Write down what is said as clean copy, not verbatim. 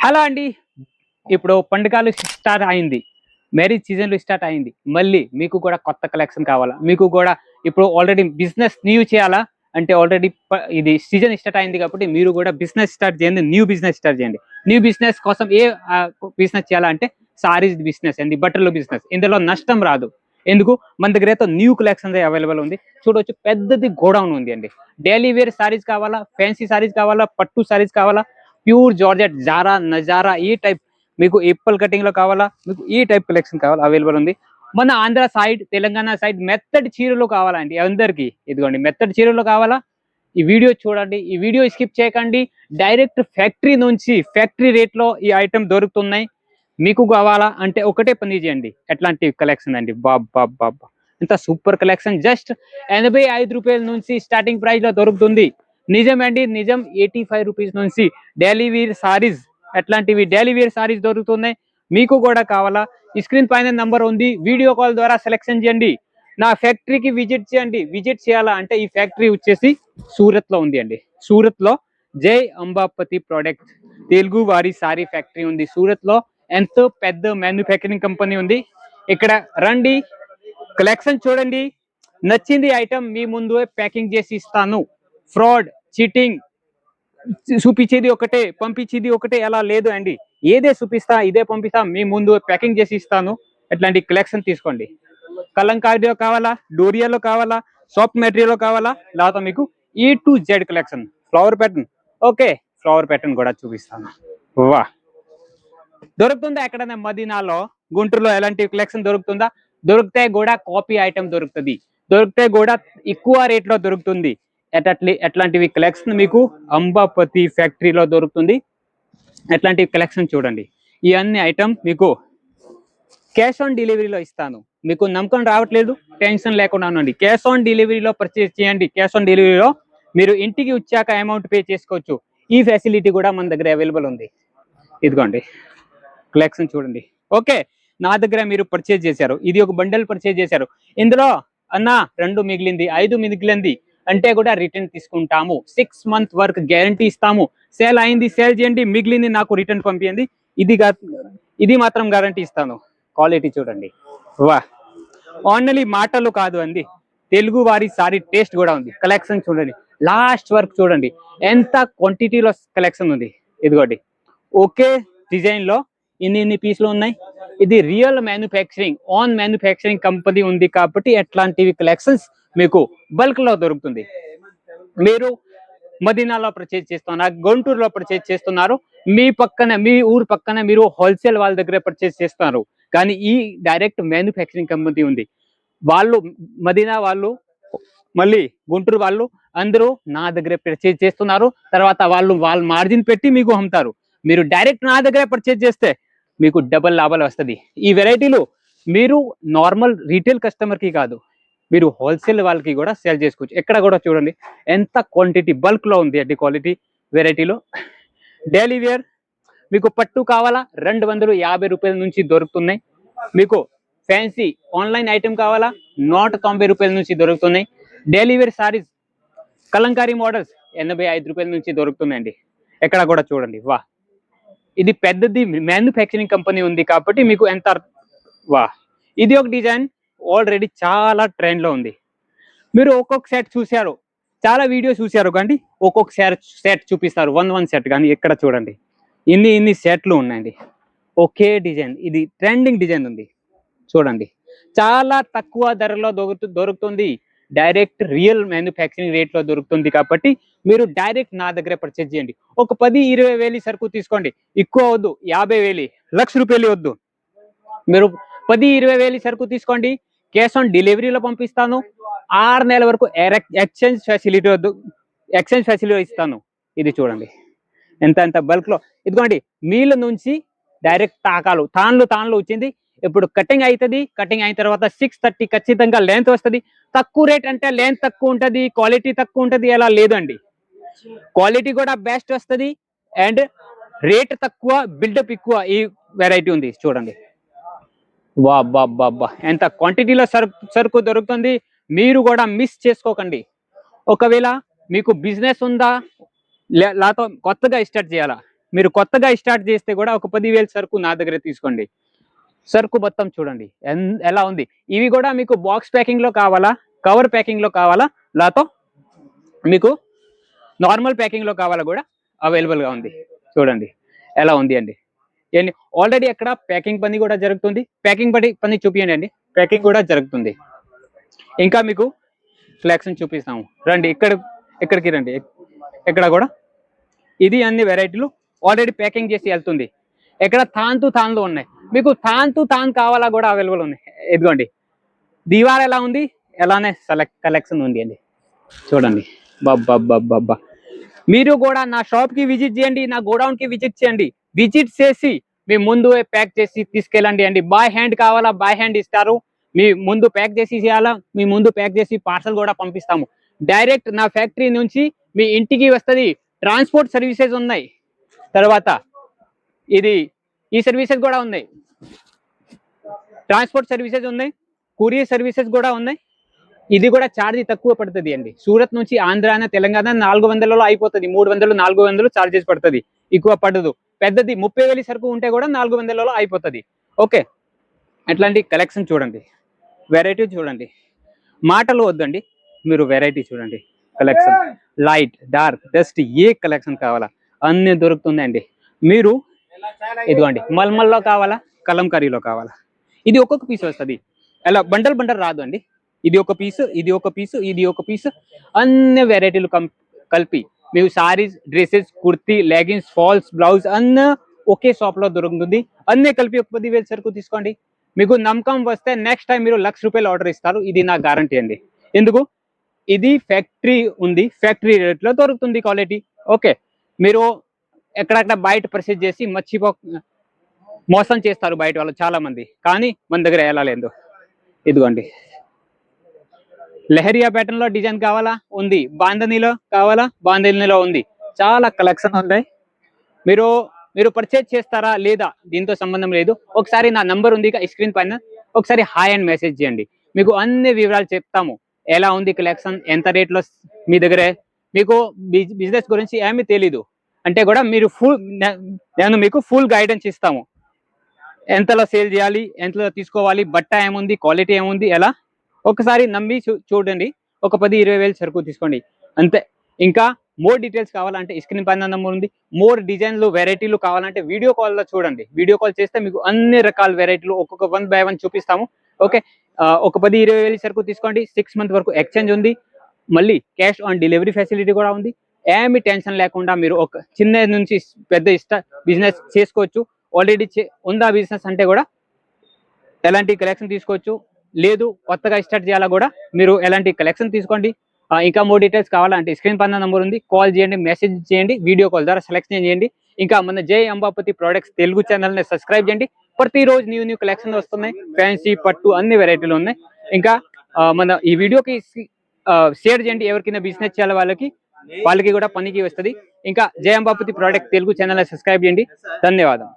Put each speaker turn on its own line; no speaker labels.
Hello అండి. ఇప్పుడు పండుగలు స్టార్ట్ అయింది. మ్యారేజ్ సీజన్‌లు స్టార్ట్ అయింది. మళ్ళీ మీకు కూడా కొత్త కలెక్షన్ కావాలా? మీకు కూడా ఇప్పుడు ఆల్రెడీ బిజినెస్ న్యూ చేయాలా? అంటే ఆల్రెడీ ఇది సీజన్ స్టార్ట్ అయింది కాబట్టి మీరు కూడా బిజినెస్ స్టార్ట్ చేయండి. న్యూ బిజినెస్ స్టార్ట్ చేయండి. న్యూ బిజినెస్ కోసం బిజినెస్ చేయాలా అంటే సారీస్ బిజినెస్ అండి. బట్టల బిజినెస్. ఇందులో నష్టం రాదు. ఎందుకు? మన దగ్గర అయితే న్యూ కలెక్షన్ అవైలబుల్ ఉంది. చూడొచ్చు పెద్దది గోడౌన్ ఉంది అండి. డైలీ వేర్ సారీస్ కావాలా? ఫ్యాన్సీ సారీస్ కావాలా? పట్టు సారీస్ కావాలా? ప్యూర్ జార్జెట్ జారా నజారా ఈ టైప్ మీకు ఎప్పల్ కటింగ్ లో కావాలా, మీకు ఈ టైప్ కలెక్షన్ కావాలా అవైలబుల్ ఉంది. మన ఆంధ్ర సైడ్ తెలంగాణ సైడ్ మెత్తడి చీరలు కావాలండి అందరికి. ఇదిగోండి మెత్తడి చీరలు కావాలా, ఈ వీడియో చూడండి. ఈ వీడియో స్కిప్ చేయకండి. డైరెక్ట్ ఫ్యాక్టరీ నుంచి ఫ్యాక్టరీ రేట్ లో ఈ ఐటమ్ దొరుకుతున్నాయి. మీకు కావాలా అంటే ఒకటే పని చేయండి. ఎట్లాంటి కలెక్షన్ అండి, బాబ్ బాబ్ బాబ్ ఇంత సూపర్ కలెక్షన్. జస్ట్ 85 రూపాయల నుంచి స్టార్టింగ్ ప్రైస్ లో దొరుకుతుంది. నిజం అండి, నిజం. 85 రూపీస్ నుంచి డైలీ వేర్ సారీస్, అట్లాంటివి డైలీ వేర్ సారీస్ దొరుకుతున్నాయి. మీకు కూడా కావాలా? ఈ స్క్రీన్ పైన నంబర్ ఉంది. వీడియో కాల్ ద్వారా సెలెక్షన్ చేయండి. నా ఫ్యాక్టరీకి విజిట్ చేయండి. విజిట్ చేయాలా అంటే ఈ ఫ్యాక్టరీ వచ్చేసి సూరత్ లో ఉంది అండి. సూరత్ లో జై అంబాపతి ప్రొడక్ట్ తెలుగు వారి సారీ ఫ్యాక్టరీ ఉంది సూరత్ లో. ఎంతో పెద్ద మ్యానుఫ్యాక్చరింగ్ కంపెనీ ఉంది. ఇక్కడ రండి, కలెక్షన్ చూడండి. నచ్చింది ఐటమ్ మీ ముందు ప్యాకింగ్ చేసి ఇస్తాను. ఫ్రాడ్, చీటింగ్ చూపించేది ఒకటే, పంపించేది ఒకటే అలా లేదు అండి. ఏదే చూపిస్తా ఇదే పంపిస్తా, మీ ముందు ప్యాకింగ్ చేసి ఇస్తాను. అట్లాంటి కలెక్షన్ తీసుకోండి. కలంకారీలో కావాలా, డోరియాలో కావాలా, సాఫ్ట్ మెటీరియల్ కావాలా, లేకపోతే మీకు E to Z collection. Flower pattern, okay flower pattern కూడా చూపిస్తాను. వా దొరుకుతుందా ఎక్కడైనా మదీనాలో, గుంటూరులో ఎలాంటి కలెక్షన్ దొరుకుతుందా? దొరికితే కూడా కాపీ ఐటమ్ దొరుకుతుంది. దొరికితే కూడా ఎక్కువ రేట్ లో దొరుకుతుంది. ఎట్లాంటివి కలెక్షన్ మీకు అంబాపతి ఫ్యాక్టరీలో దొరుకుతుంది. ఎట్లాంటి కలెక్షన్ చూడండి. ఈ అన్ని ఐటమ్ మీకు క్యాష్ ఆన్ డెలివరీలో ఇస్తాను. మీకు నమ్మకం రావట్లేదు, టెన్షన్ లేకుండా ఉండండి. క్యాష్ ఆన్ డెలివరీలో పర్చేస్ చేయండి. క్యాష్ ఆన్ డెలివరీలో మీరు ఇంటికి వచ్చాక అమౌంట్ పే చేసుకోవచ్చు. ఈ ఫెసిలిటీ కూడా మన దగ్గర అవైలబుల్ ఉంది. ఇదిగోండి కలెక్షన్ చూడండి. ఓకే, నా దగ్గర మీరు పర్చేజ్ చేశారు. ఇది ఒక బండల్ పర్చేజ్ చేశారు. ఇందులో అన్న 2 మిగిలింది, 5 మిగిలింది అంటే కూడా రిటర్న్ తీసుకుంటాము. 6 మంత్ వరకు గ్యారంటీ ఇస్తాము. సేల్ అయింది సేల్ చేయండి, మిగిలింది నాకు రిటర్న్ పంపించండి. ఇది మాత్రం గ్యారంటీ ఇస్తాను. క్వాలిటీ చూడండి. వా ఓన్లీ మాటలు కాదు అండి, తెలుగు వారి సారీ టేస్ట్ కూడా ఉంది. కలెక్షన్ చూడండి, లాస్ట్ వర్క్ చూడండి. ఎంత క్వాంటిటీలో కలెక్షన్ ఉంది. ఇదిగోండి ఓకే డిజైన్ లో ఇన్ని పీసులు ఉన్నాయి. ఇది real manufacturing, on manufacturing company ఉంది కాబట్టి ఎట్లాంటివి కలెక్షన్స్ మీకు బల్క్ లో దొరుకుతుంది. మీరు మదీనాలో పర్చేజ్ చేస్తున్నారు, గుంటూరులో పర్చేజ్ చేస్తున్నారు, మీ ఊరు పక్కన మీరు హోల్సేల్ వాళ్ళ దగ్గర పర్చేజ్ చేస్తున్నారు. కానీ ఈ డైరెక్ట్ మ్యానుఫ్యాక్చరింగ్ కంపెనీ ఉంది. వాళ్ళు మదీనా వాళ్ళు, మళ్ళీ గుంటూరు వాళ్ళు అందరూ నా దగ్గర పర్చేజ్ చేస్తున్నారు. తర్వాత వాళ్ళు మార్జిన్ పెట్టి మీకు అమ్ముతారు. మీరు డైరెక్ట్ నా దగ్గర పర్చేజ్ చేస్తే మీకు డబల్ లాభాలు వస్తుంది. ఈ వెరైటీలు మీరు నార్మల్ రీటైల్ కస్టమర్ కి కాదు, మీరు హోల్సేల్ వాళ్ళకి కూడా సేల్ చేసుకోవచ్చు. ఎక్కడ కూడా చూడండి ఎంత క్వాంటిటీ బల్క్ లో ఉంది అంటే క్వాలిటీ వెరైటీలో. డైలీ వేర్ మీకు పట్టు కావాలా 250 రూపాయల నుంచి దొరుకుతున్నాయి. మీకు ఫ్యాన్సీ ఆన్లైన్ ఐటమ్ కావాలా 190 రూపాయల నుంచి దొరుకుతున్నాయి. Daily wear sarees Kalamkari models 85 రూపాయల నుంచి దొరుకుతున్నాయండి. ఎక్కడ కూడా చూడండి. వా ఇది పెద్దది మ్యానుఫ్యాక్చరింగ్ కంపెనీ ఉంది కాబట్టి మీకు ఎంత. వా ఇది ఒక డిజైన్ ఆల్రెడీ చాలా ట్రెండ్ లో ఉంది. మీరు ఒక్కొక్క సెట్ చూశారు, చాలా వీడియో చూశారు కానీ ఒక్కొక్క సెట్ చూపిస్తారు, 1 సెట్. కానీ ఎక్కడ చూడండి ఇన్ని సెట్లు ఉన్నాయండి. ఒకే డిజైన్, ఇది ట్రెండింగ్ డిజైన్ ఉంది చూడండి. చాలా తక్కువ ధరలో దొరుకుతుంది. డైరెక్ట్ రియల్ మ్యానుఫ్యాక్చరింగ్ రేట్ లో దొరుకుతుంది కాబట్టి మీరు డైరెక్ట్ నా దగ్గర పర్చేజ్ చేయండి. ఒక 10-20 వేలు సరుకు తీసుకోండి, ఎక్కువ వద్దు. 50 వేలు, 1,00,000 రూపాయలు వద్దు. మీరు 10-20 వేలు సరుకు తీసుకోండి. క్యాష్ ఆన్ డెలివరీలో పంపిస్తాను. 6 నెలల వరకు ఎక్స్చేంజ్ ఫెసిలిటీ ఇస్తాను. ఇది చూడండి ఎంత బల్క్ లో. ఇదిగోండి మీల నుంచి డైరెక్ట్ తాన్లు వచ్చింది. ఇప్పుడు కటింగ్ అవుతుంది. కటింగ్ అయిన తర్వాత 630 ఖచ్చితంగా లెంత్ వస్తుంది. తక్కువ రేట్ అంటే లెంత్ తక్కువ ఉంటుంది, క్వాలిటీ తక్కువ ఉంటుంది అలా లేదండి. క్వాలిటీ కూడా బెస్ట్ వస్తుంది అండ్ రేట్ తక్కువ, బిల్డప్ ఎక్కువ. ఈ వెరైటీ ఉంది చూడండి. వా బా ఎంత క్వాంటిటీలో సరుకు దొరుకుతుంది. మీరు కూడా మిస్ చేసుకోకండి. ఒకవేళ మీకు బిజినెస్ ఉందా లేకపోతే కొత్తగా స్టార్ట్ చేయాలా, మీరు కొత్తగా స్టార్ట్ చేస్తే కూడా ఒక 10,000 సరుకు నా దగ్గర తీసుకోండి. సరుకు మొత్తం చూడండి ఎలా ఉంది. ఇవి కూడా మీకు బాక్స్ ప్యాకింగ్ లో కావాలా, కవర్ ప్యాకింగ్ లో కావాలా, లేతో మీకు నార్మల్ ప్యాకింగ్ లో కావాలా కూడా అవైలబుల్ గా ఉంది. చూడండి ఎలా ఉంది అండి. ఆల్రెడీ అక్కడ ప్యాకింగ్ పని కూడా జరుగుతుంది. ప్యాకింగ్ పని చూపియండి అండి. ప్యాకింగ్ కూడా జరుగుతుంది. ఇంకా మీకు కలెక్షన్ చూపిస్తాము రండి. ఇక్కడికి రండి. ఇక్కడ కూడా ఇది అన్ని వెరైటీలు ఆల్రెడీ ప్యాకింగ్ చేసి వెళ్తుంది. ఇక్కడ తాన్లు ఉన్నాయి. మీకు తాన్ కావాలా కూడా అవైలబుల్ ఉన్నాయి. ఇదిగోండి దీవార్ ఎలా ఉంది, ఎలానే కలెక్షన్ ఉంది అండి. చూడండి బాబ్బా. మీరు కూడా నా షాప్ కి విజిట్ చేయండి, నా గోడౌన్ కి విజిట్ చేయండి. విజిట్ చేసి మీ ముందు ప్యాక్ చేసి తీసుకెళ్ళండి అండి. బై హ్యాండ్ కావాలా బై హ్యాండ్ ఇస్తారు. మీ ముందు ప్యాక్ చేసి చేయాలా, మీ ముందు ప్యాక్ చేసి పార్సల్ కూడా పంపిస్తాము. డైరెక్ట్ నా ఫ్యాక్టరీ నుంచి మీ ఇంటికి వస్తుంది. ట్రాన్స్పోర్ట్ సర్వీసెస్ ఉన్నాయి. తర్వాత ఈ సర్వీసెస్ కూడా ఉన్నాయి. ట్రాన్స్పోర్ట్ సర్వీసెస్ ఉన్నాయి, కొరియర్ సర్వీసెస్ కూడా ఉన్నాయి. ఇది కూడా ఛార్జ్ తక్కువ పడుతుంది అండి. సూరత్ నుంచి ఆంధ్రాన తెలంగాణ 400లో అయిపోతుంది. 300 400 ఛార్జెస్ పడుతుంది, ఎక్కువ పడదు. పెద్దది 30,000 సరుకు ఉంటే కూడా 400లో అయిపోతుంది. ఓకే, అట్లాంటి కలెక్షన్ చూడండి, వెరైటీ చూడండి. మాటలు వద్దండి, మీరు వెరైటీ చూడండి. కలెక్షన్ లైట్ డార్క్ డస్ట్ ఏ కలెక్షన్ కావాలా అన్ని దొరుకుతుందండి. మీరు ఇదిగోండి మల్మల్లో కావాలా, కలంకారీలో కావాలా, ఇది ఒక్కొక్క పీస్ వస్తుంది. అలా బండల్ రాదు అండి. ఇది ఒక పీసు, ఇది ఒక పీసు, ఇది ఒక పీసు, అన్ని వెరైటీలు కలిపి మీకు sarees, dresses, kurti, leggings, falls, blouse అన్నీ ఒకే షాప్ లో దొరుకుతుంది. అన్నీ కలిపి ఒక 10,000 సరుకు తీసుకోండి. మీకు నమ్మకం వస్తే నెక్స్ట్ టైం మీరు ₹1,00,000 ఆర్డర్ ఇస్తారు. ఇది నా గ్యారంటీ అండి. ఎందుకు, ఇది ఫ్యాక్టరీ ఉంది, ఫ్యాక్టరీ రేట్ లో దొరుకుతుంది క్వాలిటీ. ఓకే, మీరు ఎక్కడక్కడ బయట పర్చేజ్ చేసి మోసం చేస్తారు బయట వాళ్ళు చాలా మంది, కానీ మన దగ్గర ఎలా లేదు. ఇదిగోండి లెహరియా ప్యాటర్న్ లో డిజైన్ కావాలా ఉంది, బాంధనీలో కావాలా బాంధనీలో ఉంది. చాలా కలెక్షన్ ఉన్నాయి. మీరు పర్చేజ్ చేస్తారా లేదా దీంతో సంబంధం లేదు. ఒకసారి నా నంబర్ ఉంది స్క్రీన్ పైన, ఒకసారి హాయ్ అండ్ మెసేజ్ చేయండి. మీకు అన్ని వివరాలు చెప్తాము. ఎలా ఉంది కలెక్షన్, ఎంత రేట్లో మీ దగ్గర. మీకు బిజినెస్ గురించి ఏమీ తెలీదు అంటే కూడా నేను మీకు ఫుల్ గైడెన్స్ ఇస్తాము. ఎంతలో సేల్ చేయాలి, ఎంతలో తీసుకోవాలి, బట్ట ఏముంది, క్వాలిటీ ఏముంది, ఎలా ఒకసారి నమ్మి చూడండి. ఒక 10-20 సరుకు తీసుకోండి అంతే. ఇంకా మోర్ డీటెయిల్స్ కావాలంటే స్క్రీన్ పైన నంబర్ ఉంది. మోర్ డిజైన్లు వెరైటీలు కావాలంటే వీడియో కాల్లో చూడండి. వీడియో కాల్ చేస్తే మీకు అన్ని రకాల వెరైటీలు ఒక్కొక్క 1 by 1 చూపిస్తాము. ఓకే, ఒక 10-20 సరుకు తీసుకోండి. 6 months వరకు ఎక్స్చేంజ్ ఉంది. మళ్ళీ క్యాష్ ఆన్ డెలివరీ ఫెసిలిటీ కూడా ఉంది. ఏమి టెన్షన్ లేకుండా మీరు ఒక చిన్న నుంచి పెద్ద బిజినెస్ చేసుకోవచ్చు. ఆల్రెడీ ఉందా బిజినెస్ అంటే కూడా ఎలాంటి కలెక్షన్ తీసుకోవచ్చు. లేదు కొత్తగా స్టార్ట్ చేయాలా కూడా మీరు ఎలాంటి కలెక్షన్ తీసుకోండి. ఇంకా మోర్ డీటెయిల్స్ కావాలంటే స్క్రీన్ పైన నంబర్ ఉంది, కాల్ చేయండి, మెసేజ్ చేయండి, వీడియో కాల్ ద్వారా సెలెక్షన్ చేయండి. ఇంకా మన జై అంబాపతి ప్రొడక్ట్స్ తెలుగు ఛానల్ని సబ్స్క్రైబ్ చేయండి. ప్రతిరోజు న్యూ కలెక్షన్ వస్తున్నాయి. ఫ్యాన్సీ, పట్టు అన్ని వెరైటీలు ఉన్నాయి. ఇంకా మన ఈ వీడియోకి షేర్ చేయండి. ఎవరికైనా బిజినెస్ చేయాలి వాళ్ళకి కూడా పనికి వస్తుంది. ఇంకా జై అంబాపతి ప్రొడక్ట్ తెలుగు ఛానల్ని సబ్స్క్రైబ్ చేయండి. ధన్యవాదం.